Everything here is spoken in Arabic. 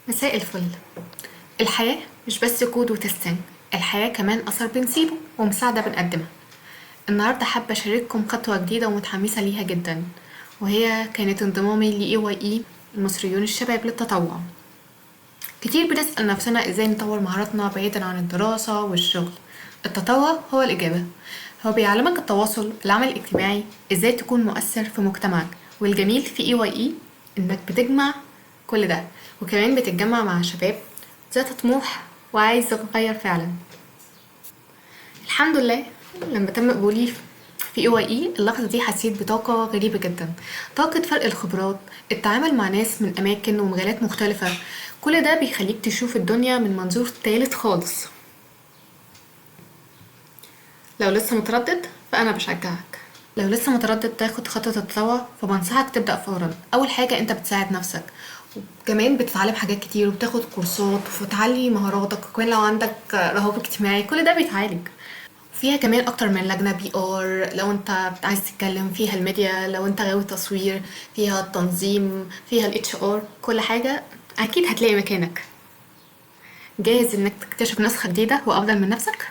مساء الفل. الحياة مش بس كود وتستنج، الحياة كمان أثر بنسيبه ومساعدة بنقدمها. النهاردة حابة أشارككم خطوة جديدة ومتحمسة ليها جدا، وهي كانت انضمامي ل EYE المصريون الشباب للتطوع. كتير بنسأل نفسنا ازاي نطور مهاراتنا بعيدا عن الدراسة والشغل. التطوع هو الإجابة. هو بيعلمك التواصل، العمل الاجتماعي، ازاي تكون مؤثر في مجتمعك. والجميل في EYE انك بتجمع كل ده، وكمان بتتجمع مع شباب ذات طموح وعايز يتغير فعلا. الحمد لله، لما تم قبولي في EYE اللحظة دي حسيت بطاقة غريبة جدا. طاقة فرق الخبرات، التعامل مع ناس من أماكن ومجالات مختلفة، كل ده بيخليك تشوف الدنيا من منظور تالت خالص. لو لسه متردد فأنا بشجعك. لو لسه متردد تاخد خطوة التطوع فبنصحك تبدأ فورا. أول حاجة أنت بتساعد نفسك، وكمان بتتعلم حاجات كتير وبتاخد كورسات وبتعلي مهاراتك، وكمان لو عندك رهاب اجتماعي كل ده بيتعالج. فيها كمان اكتر من لجنة PR لو انت عايز تتكلم، فيها الميديا لو انت غاوي تصوير، فيها التنظيم، فيها ال HR، كل حاجة. اكيد هتلاقي مكانك. جاهز انك تكتشف نسخة جديدة وافضل من نفسك؟